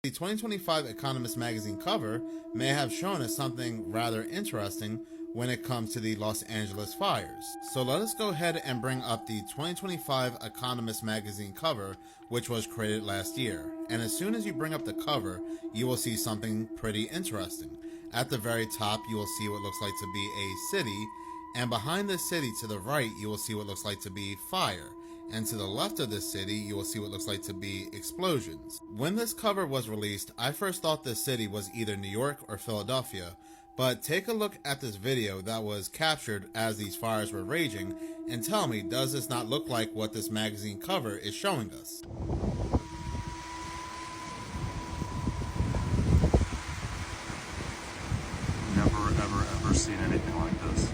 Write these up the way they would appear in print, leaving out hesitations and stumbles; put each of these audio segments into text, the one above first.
The 2025 Economist magazine cover may have shown us something rather interesting when it comes to the Los Angeles fires. So let us go ahead and bring up the 2025 Economist magazine cover, which was created last year. And as soon as you bring up the cover, you will see something pretty interesting. At the very top, you will see what looks like to be a city, and behind the city to the right, you will see what looks like to be fire. And to the left of this city, you will see what looks like to be explosions. When this cover was released, I first thought this city was either New York or Philadelphia, but take a look at this video that was captured as these fires were raging and tell me, does this not look like what this magazine cover is showing us? Never, ever seen anything like this.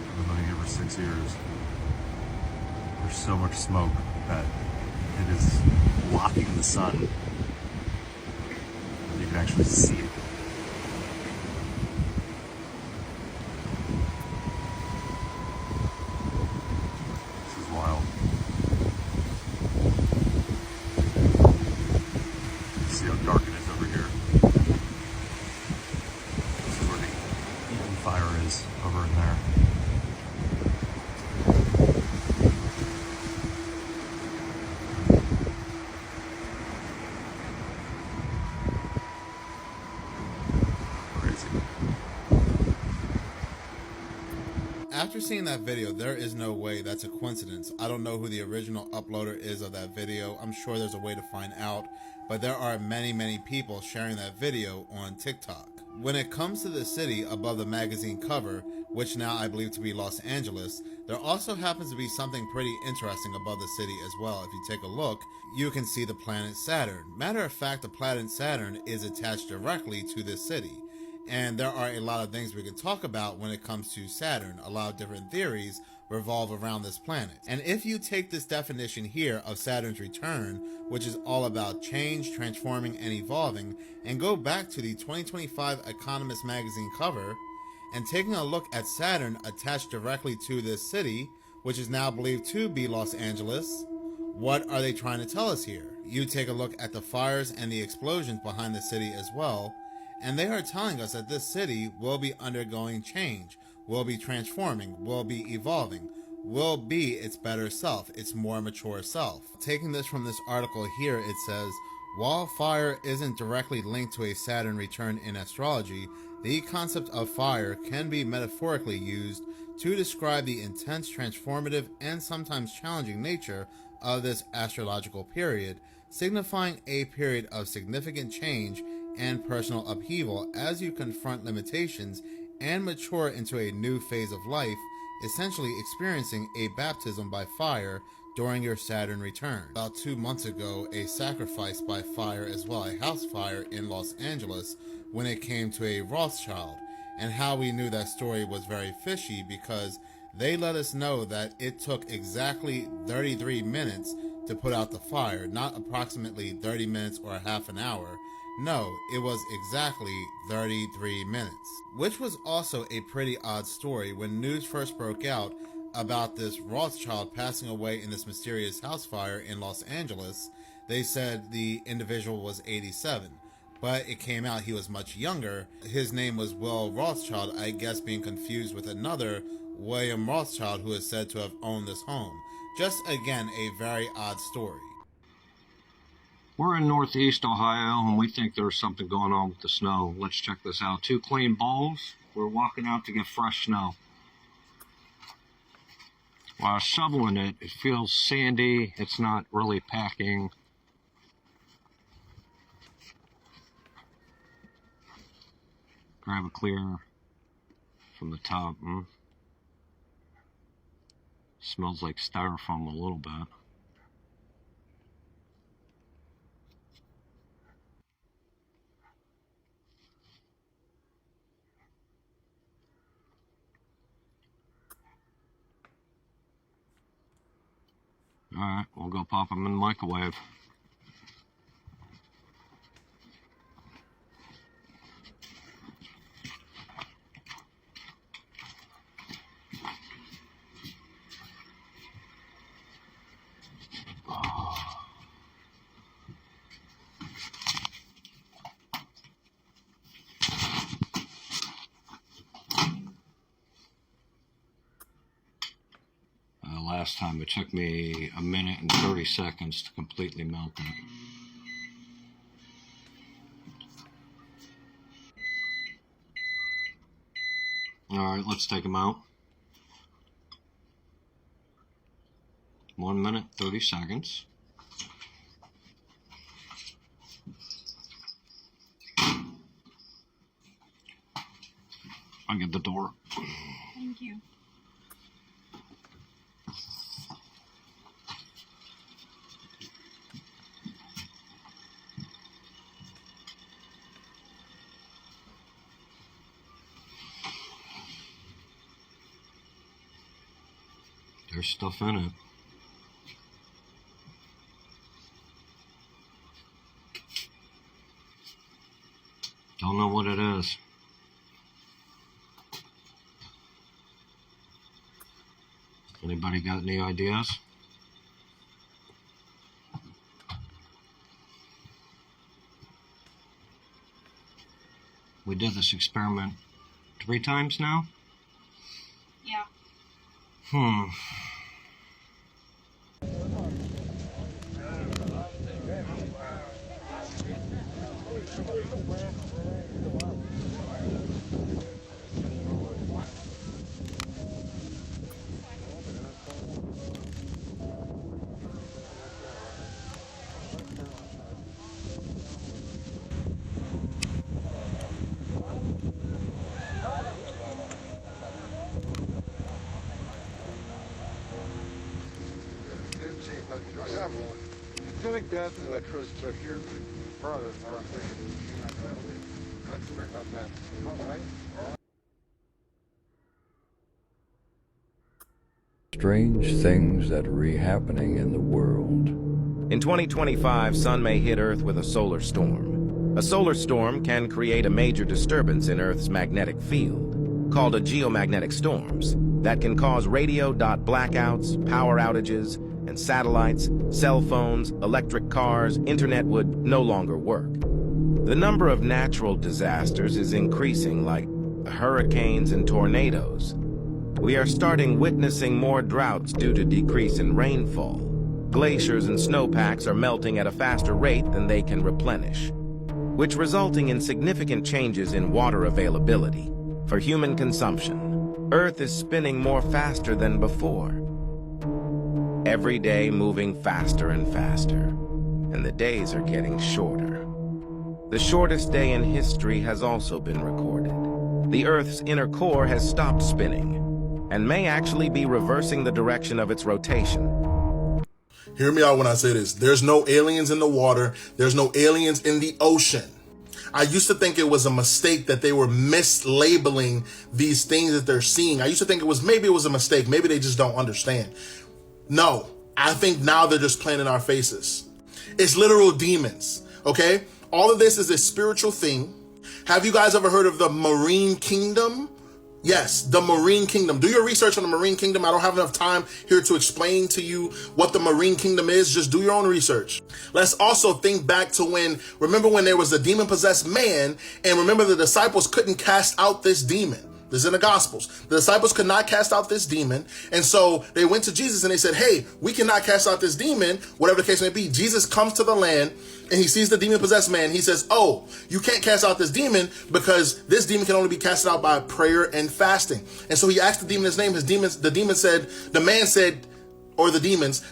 I've been living here for 6 years. There's so much smoke that it is blocking the sun. You can actually see it. This is wild. See how dark it is over here. This is where the Eaton fire is, over in there. After seeing that video, there is no way that's a coincidence. I don't know who the original uploader is of that video. I'm sure there's a way to find out, but there are many people sharing that video on TikTok. When it comes to the city above the magazine cover, which now I believe to be Los Angeles, there also happens to be something pretty interesting above the city as well. If you take a look, you can see the planet Saturn. Matter of fact, the planet Saturn is attached directly to this city. And there are a lot of things we can talk about when it comes to Saturn. A lot of different theories revolve around this planet. And if you take this definition here of Saturn's return, which is all about change, transforming, and evolving, and go back to the 2025 Economist magazine cover, and taking a look at Saturn attached directly to this city, which is now believed to be Los Angeles, what are they trying to tell us here? You take a look at the fires and the explosions behind the city as well, and they are telling us that this city will be undergoing change, will be transforming, will be evolving, will be its better self, its more mature self. Taking this from this article here, it says, while fire isn't directly linked to a Saturn return in astrology, the concept of fire can be metaphorically used to describe the intense, transformative, and sometimes challenging nature of this astrological period, signifying a period of significant change and personal upheaval as you confront limitations and mature into a new phase of life, essentially experiencing a baptism by fire during your Saturn return. About 2 months ago, a sacrifice by fire as well, a house fire in Los Angeles when it came to a Rothschild, and how we knew that story was very fishy because they let us know that it took exactly 33 minutes to put out the fire, not approximately 30 minutes or a half an hour. No, it was exactly 33 minutes, which was also a pretty odd story when news first broke out about this Rothschild passing away in this mysterious house fire in Los Angeles. They said the individual was 87, but it came out he was much younger. His name was Will Rothschild, I guess being confused with another William Rothschild who is said to have owned this home. Just again, a very odd story. We're in northeast Ohio, and we think there's something going on with the snow. Let's check this out. 2 clean bowls. We're walking out to get fresh snow. While shoveling it, it feels sandy. It's not really packing. Grab a clear from the top. Smells like styrofoam a little bit. Alright, we'll go pop them in the microwave. last time. It took me 1 minute and 30 seconds to completely melt it. All right, let's take them out. 1 minute, 30 seconds. I'll get the door. Thank you. There's stuff in it. Don't know what it is. Anybody got any ideas? We did this experiment 3 times now? Yeah. Strange things that are happening in the world. In 2025, Sun may hit Earth with a solar storm. A solar storm can create a major disturbance in Earth's magnetic field, called a geomagnetic storms, that can cause radio blackouts, power outages, and satellites, cell phones, electric cars, internet would no longer work. The number of natural disasters is increasing, like hurricanes and tornadoes. We are starting witnessing more droughts due to decrease in rainfall. Glaciers and snowpacks are melting at a faster rate than they can replenish, which resulting in significant changes in water availability for human consumption. Earth is spinning more faster than before. Every day moving faster and faster, and the days are getting shorter. The shortest day in history has also been recorded. The Earth's inner core has stopped spinning, and may actually be reversing the direction of its rotation. Hear me out when I say this. There's no aliens in the water. There's no aliens in the ocean. I used to think it was a mistake that they were mislabeling these things that they're seeing. I used to think maybe it was a mistake. Maybe they just don't understand. No, I think now they're just playing in our faces. It's literal demons, okay? All of this is a spiritual thing. Have you guys ever heard of the Marine Kingdom? Yes, the Marine Kingdom. Do your research on the Marine Kingdom. I don't have enough time here to explain to you what the Marine Kingdom is. Just do your own research. Let's also think back to remember when there was a demon-possessed man, and remember the disciples couldn't cast out this demon. This is in the Gospels. The disciples could not cast out this demon, and so they went to Jesus and they said, hey, we cannot cast out this demon, whatever the case may be. Jesus comes to the land and he sees the demon-possessed man. He says, oh, you can't cast out this demon because this demon can only be casted out by prayer and fasting. And so he asked the demon his name. The demons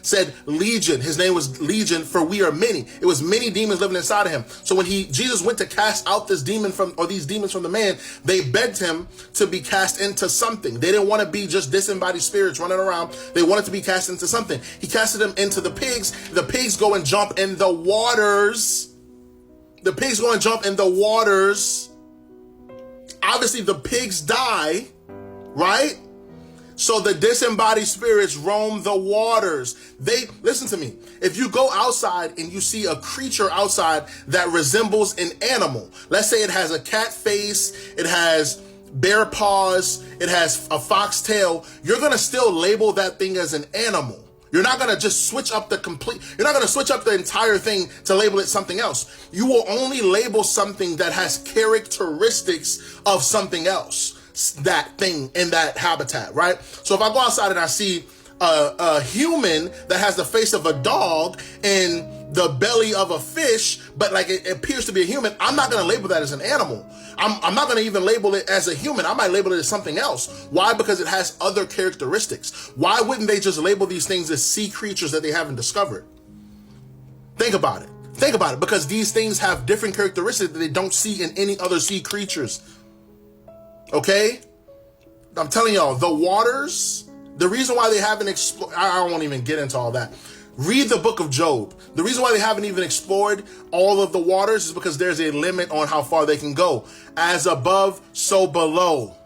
said Legion. His name was Legion, for we are many. It was many demons living inside of him. So when Jesus went to cast out these demons from the man, they begged him to be cast into something. They didn't want to be just disembodied spirits running around. They wanted to be cast into something. He casted them into the pigs. The pigs go and jump in the waters. Obviously, the pigs die, right? So the disembodied spirits roam the waters. Listen to me. If you go outside and you see a creature outside that resembles an animal, let's say it has a cat face, it has bear paws, it has a fox tail, you're going to still label that thing as an animal. You're not going to just switch up you're not going to switch up the entire thing to label it something else. You will only label something that has characteristics of something else, that thing in that habitat, right? So if I go outside and I see a human that has the face of a dog and the belly of a fish, but like it appears to be a human, I'm not going to label that as an animal. I'm not going to even label it as a human. I might label it as something else. Why? Because it has other characteristics. Why wouldn't they just label these things as sea creatures that they haven't discovered? Think about it. Think about it, because these things have different characteristics that they don't see in any other sea creatures. Okay? I'm telling y'all, the waters, the reason why they haven't explored, I won't even get into all that. Read the book of Job. The reason why they haven't even explored all of the waters is because there's a limit on how far they can go. As above, so below.